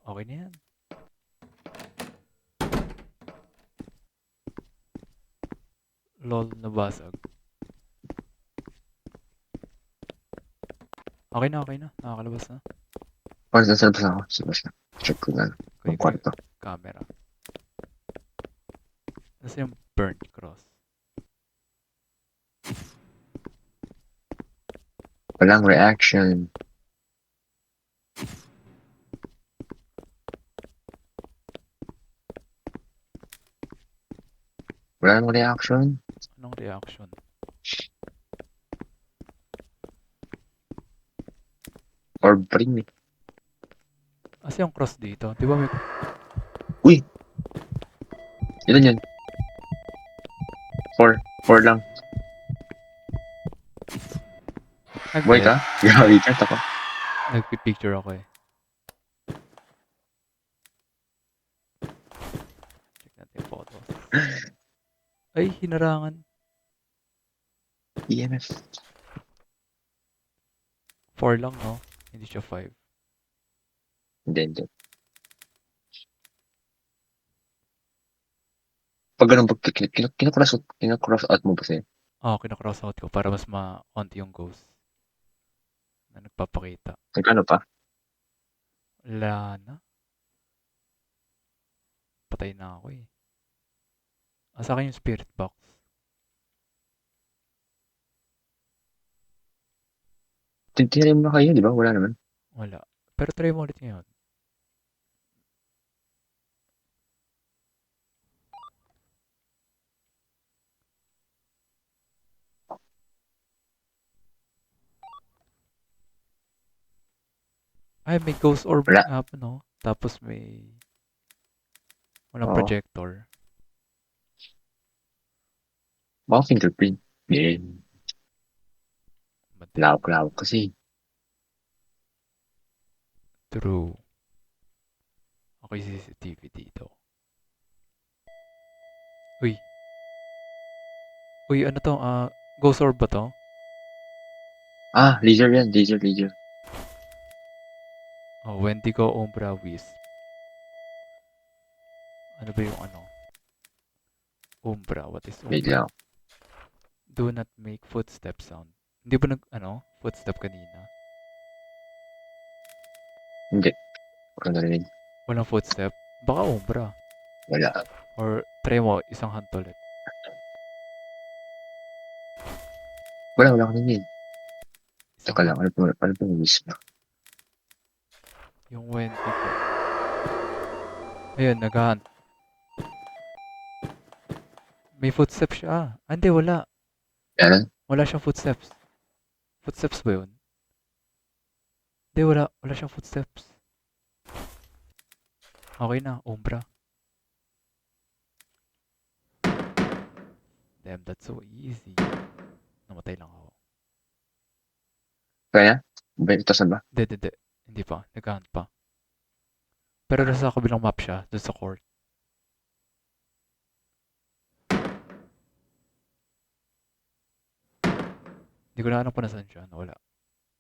Okay na yan. Lol, nabasag. Okay na, okay na. Nakakalabas na. Sa labas ako. Sa labas na. Check ko na. Kunin Ang ko yung kwarto. camera. Nasa yung burnt cross. Walang reaction. Walang reaction. Anong reaction? Or bring me. Asa yung cross dito? Di ba may... Uy! Ilan yan? 4. 4 lang. I'm Boy dead. ka? Grabe ka. Tako. Nagpipicture ako eh. Check natin yung photos. Ay, hinarangan. EMF. 4 lang, no? Hindi siya 5. Hindi. Pag ganun, pag kinakross out mo ba siya? Oo, kinakross out ko para mas ma-onti yung ghost na nagpapakita. Nagkano pa? Wala na. Patay na ako eh. Asa akin yung spirit box? Tinarim na kayo, di ba? Wala naman. Wala. Pero try mo ulit ngayon. Ay, may ghost orb Wala. nga pa, no? Tapos may... Walang Oo. projector. Baka fingerprint. Yeah. Madali. Lawak-lawak kasi. True. Okay, CCTV dito. Uy. Uy, ano to? Ghost orb ba to? Laser yan. Laser. Oh, Wendigo Umbra Wisp. Ano ba yung ano? Umbra. What is Wait Umbra? lang. Do not make footstep sound. Hindi ba footstep kanina? Hindi. Wala narinig. Walang footstep? Baka Umbra. Wala. Or try mo, isang hunt ulit. Wala akong narinig. Isang Teka lang. hunt. Ano po yung whisper? Yung Wendigo. Ayun, nag-hunt. May footsteps siya. Hindi, wala. Yan. Wala siyang footsteps. Footsteps ba yun? Hindi, wala. Wala siyang footsteps. Okay na, Umbra. Damn, that's so easy. Namatay lang ako. Kaya? Itasan ba? Hindi. Hindi pa. Nag-hunt pa. Pero nasa kabilang map siya, doon sa court. Hindi ko na alam kung nasaan siya. Wala.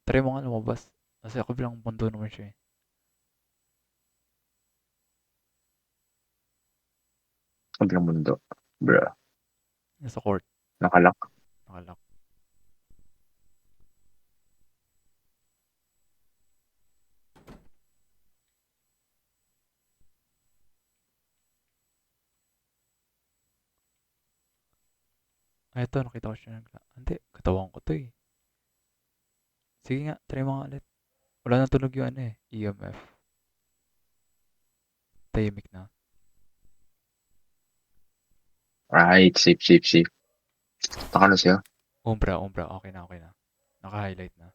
Try mo nga lumabas. Nasa kabilang mundo naman siya eh. Kabilang mundo. Bro. Nasa court. Nakalak. Nakalock. Ay, ito. Nakita ko siya. Hindi. Katawan ko to eh. Sige nga. Try mo nga ulit. Wala nang tunog yung ano eh. EMF. Tahimik na. Right. Safe. Taka na siya. Umbra. Okay na. Naka-highlight na.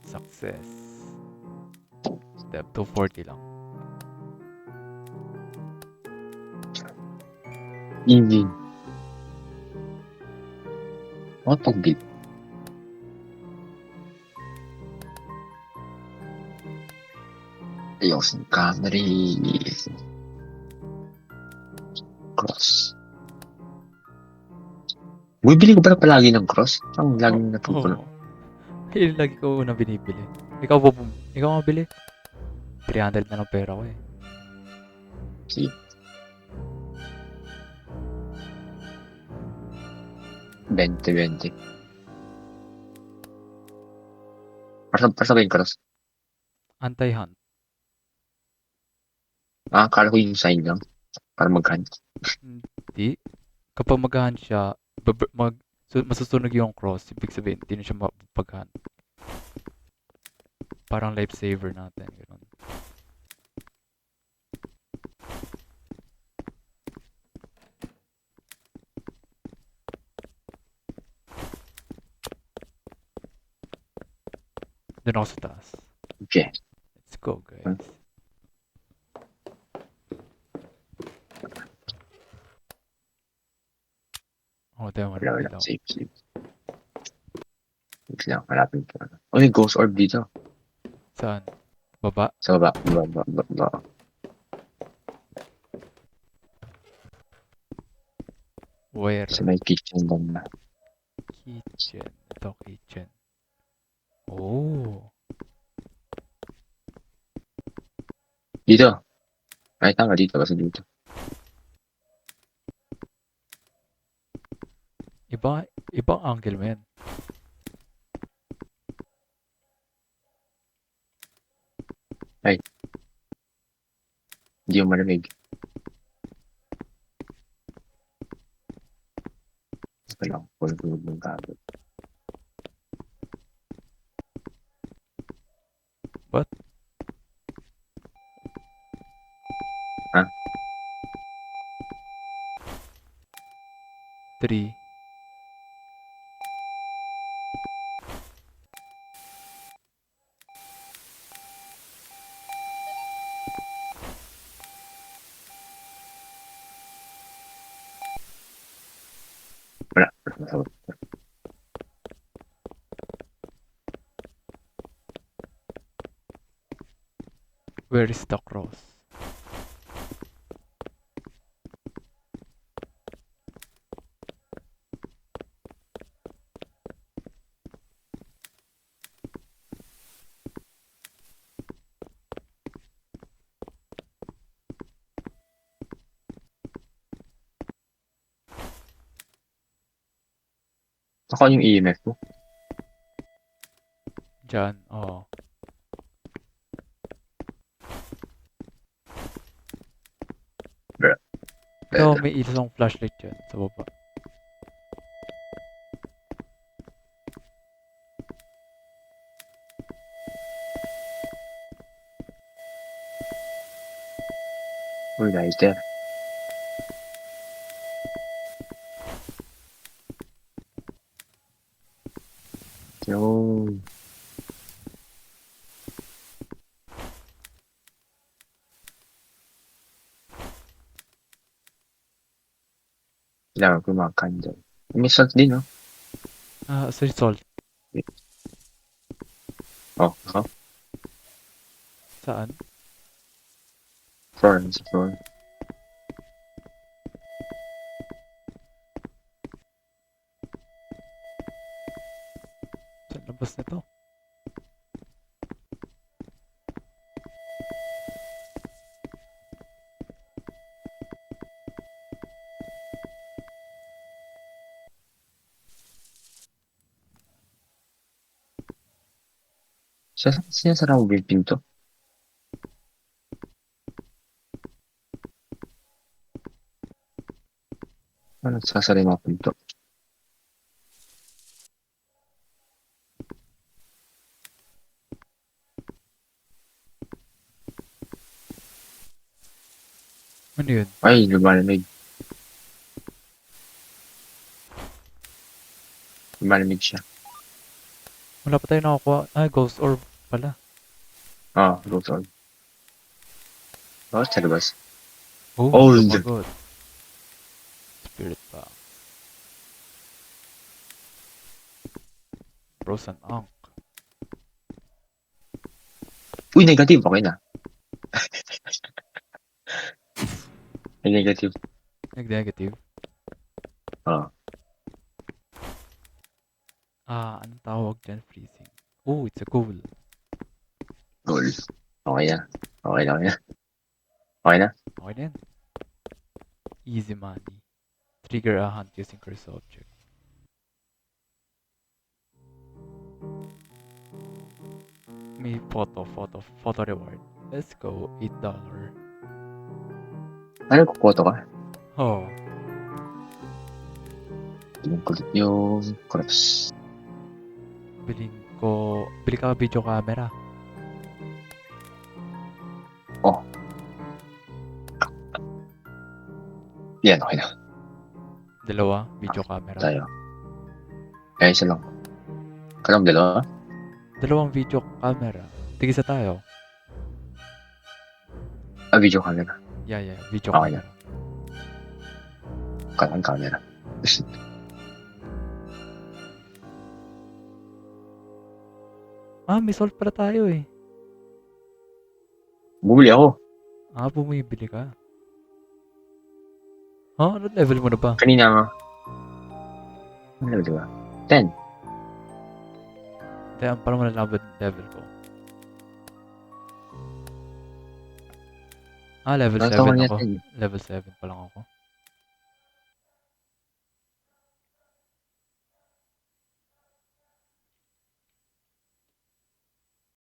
Success. Step 240 lang. Easy. What pag-beat? Ayos ng camera. Cross. Bumibili ko ba palagi ng cross? Ang Oo. laging natutunan. Yun lagi ko unang binibili. Ikaw mabili. 300 na lang pera ko eh. Sige. 20. Para sa ba yung cross? Anti-hunt. Akala ko yung sign lang. Para mag-hunt. Hindi. Kapag mag-hunt siya, masusunog yung cross. Ibig sabihin, hindi na siya mapag-hunt. Parang lifesaver natin. Ganun. Doon ako sa taas. Okay. Let's go, guys. Oh, tayo Wala. maripilaw. Safe. Wait lang. Malapit ko. Oh, may ghost orb dito. Saan? Baba? Sa baba. Where? Sa may kitchen lang na. Kitchen. Ito, kitchen. Oh. Dito. Ay, tama dito. Kasi dito. Ibang angle mo yan. Hindi yung malamig. Wala. Pulog ng kabel. What? Ha? 3. Wala. Where is the cross? Ako yung EMF mo. Diyan. Oh. Ito, may isang flashlight dyan sa baba. Uy, lighter. Yung... Kailangan ko mga candle. May salt din, no? Sa salt. Oh, ako. Saan? Sa floor. Saan labas nito? Sinasara mo ba yung pinto? Ano, sasara yung mga pinto? Ano yun? Ay, lumalamig. Lumalamig siya. Wala pa tayo nakakuha. Ghost orb pala. Ghost orb. Oh, sa labas. Oh, Old. lumagot. Spirit box. Frozen Ankh. Uy, negative. Okay na. Ay, negative. Nag-negative. Ah. Anong tawag dyan? Freezing. Oh, it's a goal. Goal. Okay na. Okay lang yan. Okay na. Okay na yan. Easy money. Trigger a hunt using cursor object. May photo reward. Let's go. $8. Ano kukoto ka? Oh, Yung kulit yung cross. bili ka video camera. Oh. Yan, okay na. Dalawa, video camera. Tayo. Kaya isa lang. Kalang dalawa? Dalawang video camera. Tigisa tayo. Video camera. Yeah, video Okay camera. Kalang camera. May solve pala tayo eh. Bumili ako. Bumibili ka. Ano level mo na ba? Kanina nga. Ano level ba? 10. Kaya parang malalaban level ko. Level Ano 7 tawag niya ako. 10? Level 7 pa lang ako.